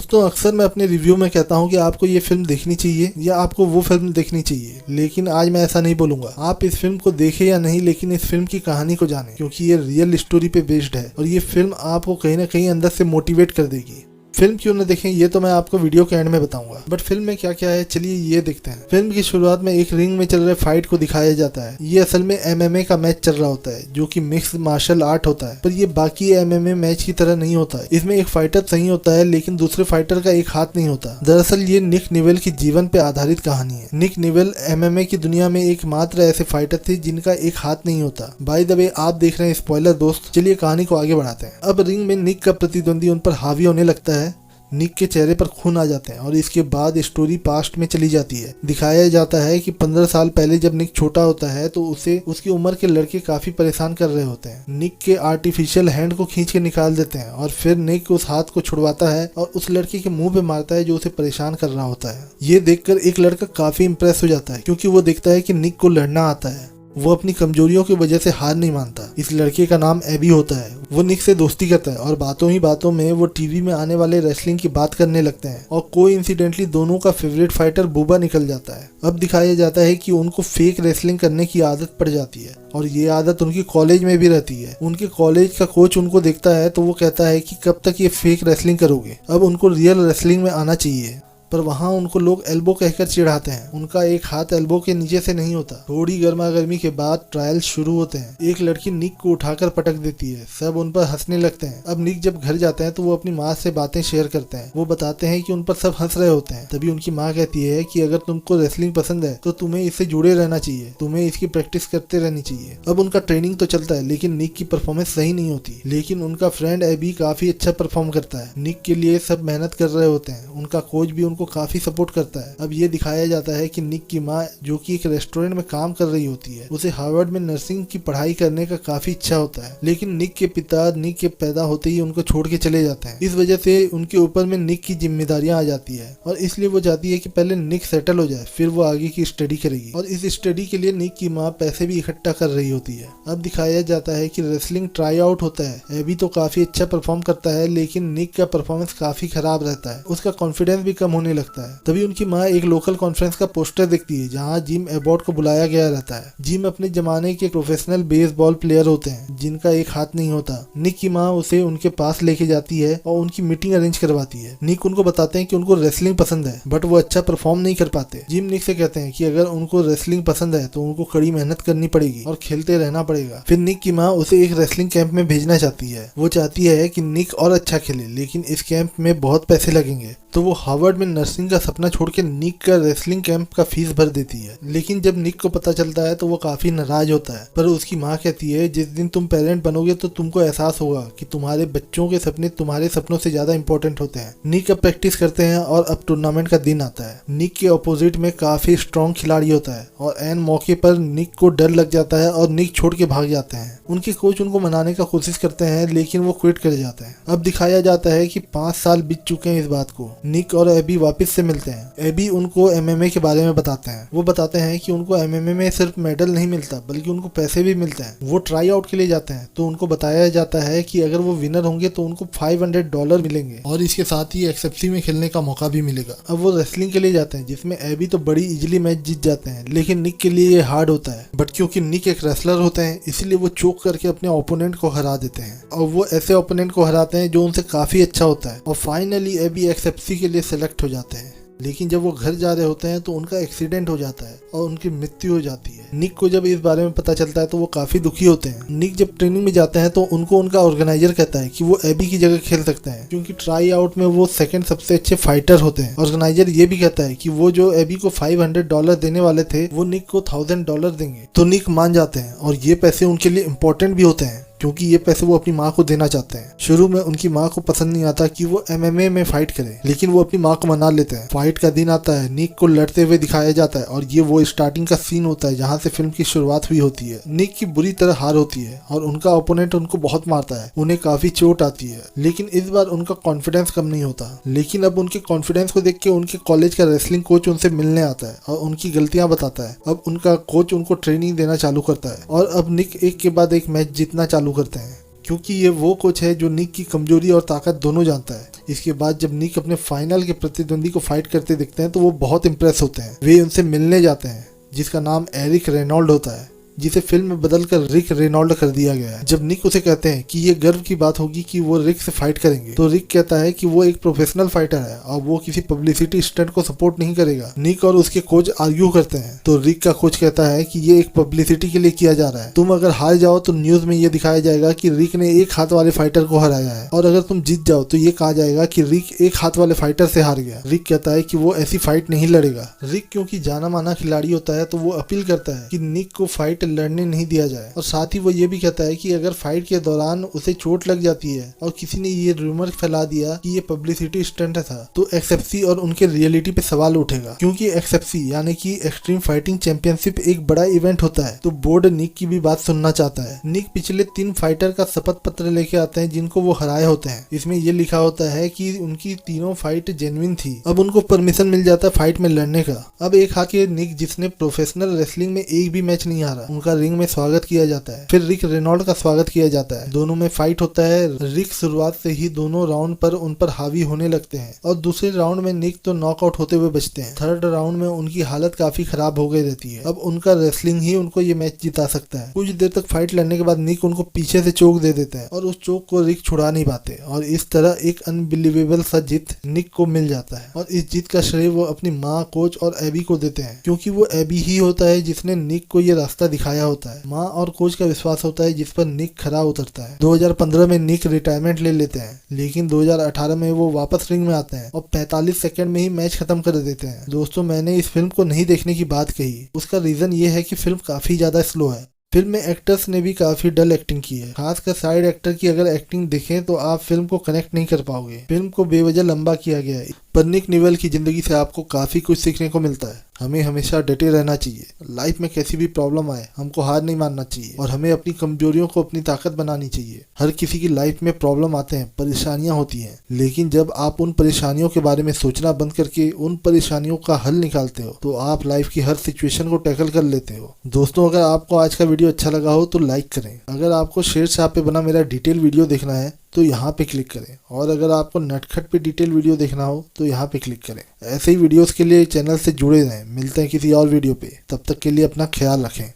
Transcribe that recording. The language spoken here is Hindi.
दोस्तों अक्सर मैं अपने रिव्यू में कहता हूं कि आपको ये फिल्म देखनी चाहिए या आपको वो फिल्म देखनी चाहिए, लेकिन आज मैं ऐसा नहीं बोलूंगा। आप इस फिल्म को देखें या नहीं, लेकिन इस फिल्म की कहानी को जानें, क्योंकि ये रियल स्टोरी पे बेस्ड है और ये फिल्म आपको कहीं ना कहीं अंदर से मोटिवेट कर देगी। फिल्म क्यों न देखें ये तो मैं आपको वीडियो के एंड में बताऊंगा, बट फिल्म में क्या क्या है चलिए ये देखते हैं। फिल्म की शुरुआत में एक रिंग में चल रहे फाइट को दिखाया जाता है। ये असल में MMA का मैच चल रहा होता है, जो कि मिक्स मार्शल आर्ट होता है, पर ये बाकी MMA मैच की तरह नहीं होता है। इसमें एक फाइटर सही होता है, लेकिन दूसरे फाइटर का एक हाथ नहीं होता। दरअसल ये निक निवेल की जीवन पे आधारित कहानी है। निक निवेल MMA की दुनिया में एकमात्र ऐसे फाइटर थे जिनका एक हाथ नहीं होता। बाय द वे आप देख रहे हैं स्पॉइलर दोस्त, चलिए कहानी को आगे बढ़ाते हैं। अब रिंग में निक का प्रतिद्वंदी उन पर हावी होने लगता है। निक के चेहरे पर खून आ जाते हैं और इसके बाद स्टोरी पास्ट में चली जाती है। दिखाया जाता है कि 15 साल पहले जब निक छोटा होता है तो उसे उसकी उम्र के लड़के काफी परेशान कर रहे होते हैं। निक के आर्टिफिशियल हैंड को खींच के निकाल देते हैं और फिर निक उस हाथ को छुड़वाता है और उस लड़के के मुंह पे मारता है जो उसे परेशान कर रहा होता है। ये देखकर एक लड़का काफी इंप्रेस हो जाता है, क्योंकि वो देखता है कि निक को लड़ना आता है। वो अपनी कमजोरियों की वजह से हार नहीं मानता। इस लड़के का नाम एबी होता है। वो निक से दोस्ती करता है और बातों ही बातों में वो टीवी में आने वाले रेसलिंग की बात करने लगते हैं और कोइंसिडेंटली दोनों का फेवरेट फाइटर बूबा निकल जाता है। अब दिखाया जाता है कि उनको फेक रेसलिंग करने की आदत पड़ जाती है और ये आदत उनकी कॉलेज में भी रहती है। उनके कॉलेज का कोच उनको देखता है तो वो कहता है कि कब तक ये फेक रेसलिंग करोगे, अब उनको रियल रेसलिंग में आना चाहिए। पर वहाँ उनको लोग एल्बो कहकर चिढ़ाते हैं। उनका एक हाथ एल्बो के नीचे से नहीं होता। थोड़ी गर्मा गर्मी के बाद ट्रायल शुरू होते हैं। एक लड़की निक को उठाकर पटक देती है। सब उन पर हंसने लगते हैं। अब निक जब घर जाते हैं तो वो अपनी माँ से बातें शेयर करते हैं। वो बताते हैं कि उन पर सब हंस रहे होते हैं। तभी उनकी माँ कहती है कि अगर तुमको रेसलिंग पसंद है तो तुम्हें इससे जुड़े रहना चाहिए, तुम्हें इसकी प्रैक्टिस करते रहनी चाहिए। अब उनका ट्रेनिंग तो चलता है, लेकिन निक की परफॉर्मेंस सही नहीं होती। लेकिन उनका फ्रेंड एबी काफी अच्छा परफॉर्म करता है। निक के लिए सब मेहनत कर रहे होते हैं। उनका कोच भी उनको काफी सपोर्ट करता है। अब ये दिखाया जाता है कि निक की माँ, जो कि एक रेस्टोरेंट में काम कर रही होती है, उसे हार्वर्ड में नर्सिंग की पढ़ाई करने का काफी इच्छा होता है। लेकिन निक के पिता निक के पैदा होते ही उनको छोड़ के चले जाते हैं। इस वजह से उनके ऊपर में निक की जिम्मेदारियां आ जाती है और इसलिए वो चाहती है कि पहले निक सेटल हो जाए, फिर वो आगे की स्टडी करेगी। और इस स्टडी के लिए निक की माँ पैसे भी इकट्ठा कर रही होती है। अब दिखाया जाता है कि रेसलिंग ट्राई आउट होता है। एबी तो काफी अच्छा परफॉर्म करता है, लेकिन निक का परफॉर्मेंस काफी खराब रहता है। उसका कॉन्फिडेंस भी कम होने लगता है। तभी उनकी माँ एक लोकल कॉन्फ्रेंस का पोस्टर देखती है जहाँ जिम एबॉट को बुलाया गया रहता है। जिम अपने जमाने के प्रोफेशनल बेसबॉल प्लेयर होते हैं जिनका एक हाथ नहीं होता। निक की माँ उसे उनके पास लेके जाती है और उनकी मीटिंग अरेंज करवाती है। निक उनको बताते हैं कि उनको रेसलिंग पसंद है, बट वो अच्छा परफॉर्म नहीं कर पाते। जिम निक से कहते हैं कि अगर उनको रेसलिंग पसंद है तो उनको कड़ी मेहनत करनी पड़ेगी और खेलते रहना पड़ेगा। फिर निक की माँ उसे एक रेसलिंग कैंप में भेजना चाहती है। वो चाहती है कि निक और अच्छा खेले, लेकिन इस कैंप में बहुत पैसे लगेंगे, तो वो हार्वर्ड में नर्सिंग का सपना छोड़ के निक का रेसलिंग कैंप का फीस भर देती है। लेकिन जब निक को पता चलता है तो वो काफी नाराज होता है। पर उसकी माँ कहती है जिस दिन तुम पेरेंट बनोगे तो तुमको एहसास होगा कि तुम्हारे बच्चों के सपने तुम्हारे सपनों से ज्यादा इंपॉर्टेंट होते हैं। निक अब प्रैक्टिस करते हैं और अब टूर्नामेंट का दिन आता है। निक के अपोजिट में काफी स्ट्रॉन्ग खिलाड़ी होता है और एन मौके पर निक को डर लग जाता है और निक छोड़ के भाग जाते हैं। उनके कोच उनको मनाने का कोशिश करते हैं, लेकिन वो क्विट कर जाते हैं। अब दिखाया जाता है कि 5 साल बीत चुके हैं इस बात को। निक और एबी वापस से मिलते हैं। एबी उनको MMA के बारे में बताते हैं। वो बताते हैं कि उनको MMA में सिर्फ मेडल नहीं मिलता, बल्कि उनको पैसे भी मिलते हैं। वो ट्राई आउट के लिए जाते हैं तो उनको बताया जाता है कि अगर वो विनर होंगे तो उनको $500 मिलेंगे और इसके साथ ही XFC में खेलने का मौका भी मिलेगा। अब वो रेसलिंग के लिए जाते हैं, जिसमें एबी तो बड़ी इजीली मैच जीत जाते हैं, लेकिन निक के लिए ये हार्ड होता है। बट क्योंकि निक एक रेसलर होते हैं, इसलिए वो चोक करके अपने ओपोनेंट को हरा देते हैं और वो ऐसे ओपोनेंट को हराते हैं जो उनसे काफी अच्छा होता है। और फाइनली एबी XFC के लिए सेलेक्ट हो जाते हैं। लेकिन जब वो घर जा रहे होते हैं तो उनका एक्सीडेंट हो जाता है और उनकी मृत्यु हो जाती है। निक को जब इस बारे में पता चलता है तो वो काफी दुखी होते हैं। निक जब ट्रेनिंग में जाते हैं तो उनको उनका ऑर्गेनाइजर कहता है कि वो एबी की जगह खेल सकते हैं, क्योंकि ट्राई आउट में वो सेकंड सबसे अच्छे फाइटर होते हैं। ऑर्गेनाइजर ये भी कहता है कि वो जो एबी को $500 देने वाले थे वो निक को $1000 देंगे। तो निक मान जाते हैं और ये पैसे उनके लिए इम्पोर्टेंट भी होते हैं, क्योंकि ये पैसे वो अपनी माँ को देना चाहते हैं। शुरू में उनकी माँ को पसंद नहीं आता कि वो MMA में फाइट करे, लेकिन वो अपनी माँ को मना लेते हैं। फाइट का दिन आता है। निक को लड़ते हुए दिखाया जाता है और ये वो स्टार्टिंग का सीन होता है जहाँ से फिल्म की शुरुआत हुई होती है। निक की बुरी तरह हार होती है और उनका ओपोनेंट उनको बहुत मारता है। उन्हें काफी चोट आती है, लेकिन इस बार उनका कॉन्फिडेंस कम नहीं होता। लेकिन अब उनके कॉन्फिडेंस को देख के उनके कॉलेज का रेसलिंग कोच उनसे मिलने आता है और उनकी गलतियां बताता है। अब उनका कोच उनको ट्रेनिंग देना चालू करता है और अब निक एक के बाद एक मैच जीतना चालू करते हैं। क्योंकि ये वो कोच है जो निक की कमजोरी और ताकत दोनों जानता है। इसके बाद जब निक अपने फाइनल के प्रतिद्वंदी को फाइट करते दिखते हैं तो वो बहुत इंप्रेस होते हैं। वे उनसे मिलने जाते हैं, जिसका नाम एरिक रेनॉल्ड होता है, जिसे फिल्म में बदलकर रिक रेनॉल्ड कर दिया गया है। जब निक उसे कहते हैं कि ये गर्व की बात होगी कि वो रिक से फाइट करेंगे, तो रिक कहता है कि वो एक प्रोफेशनल फाइटर है और वो किसी पब्लिसिटी स्टंट को सपोर्ट नहीं करेगा। निक और उसके कोच आर्ग्यू करते हैं, तो रिक का कोच कहता है कि ये एक पब्लिसिटी के लिए किया जा रहा है। तुम अगर हार जाओ तो न्यूज में ये दिखाया जाएगा कि रिक ने एक हाथ वाले फाइटर को हराया है, और अगर तुम जीत जाओ तो ये कहा जाएगा कि रिक एक हाथ वाले फाइटर से हार गया। रिक कहता है कि वो ऐसी फाइट नहीं लड़ेगा। रिक क्योंकि जाना माना खिलाड़ी होता है तो वो अपील करता है कि निक को फाइट लड़ने नहीं दिया जाए, और साथ ही वो ये भी कहता है कि अगर फाइट के दौरान उसे चोट लग जाती है और किसी ने ये रूमर फैला दिया कि ये पब्लिसिटी स्टंट था, तो एक्सएफसी और उनके रियलिटी पे सवाल उठेगा। क्योंकि एक्सएफसी यानी कि एक्सट्रीम फाइटिंग चैंपियनशिप एक बड़ा इवेंट होता है, तो बोर्ड निक की भी बात सुनना चाहता है। निक पिछले 3 फाइटर का शपथ पत्र लेके आते हैं जिनको वो हराए होते हैं। इसमें ये लिखा होता है कि उनकी तीनों फाइट जेन्युइन थी। अब उनको परमिशन मिल जाता है फाइट में लड़ने का। अब एक हाथ निक, जिसने प्रोफेशनल रेसलिंग में एक भी मैच नहीं हारा, उनका रिंग में स्वागत किया जाता है। फिर रिक रेनॉल्ड का स्वागत किया जाता है। दोनों में फाइट होता है। रिक शुरुआत से ही दोनों राउंड पर उन पर हावी होने लगते हैं, और दूसरे राउंड में निक तो नॉकआउट होते हुए बचते हैं। थर्ड राउंड में उनकी हालत काफी खराब हो गई रहती है। अब उनका रेसलिंग ही उनको ये मैच जिता सकता है। कुछ देर तक फाइट लड़ने के बाद निक उनको पीछे से चोक दे देता है, और उस चोक को रिक छुड़ा नहीं पाते, और इस तरह एक अनबिलीवेबल सा जीत निक को मिल जाता है। और इस जीत का श्रेय वो अपनी माँ, कोच और एबी को देते हैं, क्योंकि वो एबी ही होता है जिसने निक को ये रास्ता दिखाया होता है। माँ और कोच का विश्वास होता है जिस पर निक खरा उतरता है। 2015 में निक रिटायरमेंट ले लेते हैं, लेकिन 2018 में वो वापस रिंग में आते हैं और 45 सेकंड में ही मैच खत्म कर देते हैं। दोस्तों, मैंने इस फिल्म को नहीं देखने की बात कही, उसका रीजन ये है कि फिल्म काफी ज्यादा स्लो है। फिल्म में एक्टर्स ने भी काफी डल एक्टिंग की है। खासकर साइड एक्टर की अगर एक्टिंग देखें तो आप फिल्म को कनेक्ट नहीं कर पाओगे। फिल्म को बेवजह लंबा किया गया है, पर निक निवल की जिंदगी से आपको काफी कुछ सीखने को मिलता है। हमें हमेशा डटे रहना चाहिए। लाइफ में कैसी भी प्रॉब्लम आए, हमको हार नहीं मानना चाहिए, और हमें अपनी कमजोरियों को अपनी ताकत बनानी चाहिए। हर किसी की लाइफ में प्रॉब्लम आते हैं, परेशानियां होती हैं, लेकिन जब आप उन परेशानियों के बारे में सोचना बंद करके उन परेशानियों का हल निकालते हो, तो आप लाइफ की हर सिचुएशन को टैकल कर लेते हो। दोस्तों, अगर आपको आज का वीडियो अच्छा लगा हो तो लाइक करें। अगर आपको शेरशाह पे बना मेरा डिटेल वीडियो देखना है तो यहाँ पे क्लिक करें, और अगर आपको नटखट पे डिटेल वीडियो देखना हो तो यहाँ पे क्लिक करें। ऐसे ही वीडियोस के लिए चैनल से जुड़े रहें। मिलते हैं किसी और वीडियो पे, तब तक के लिए अपना ख्याल रखें।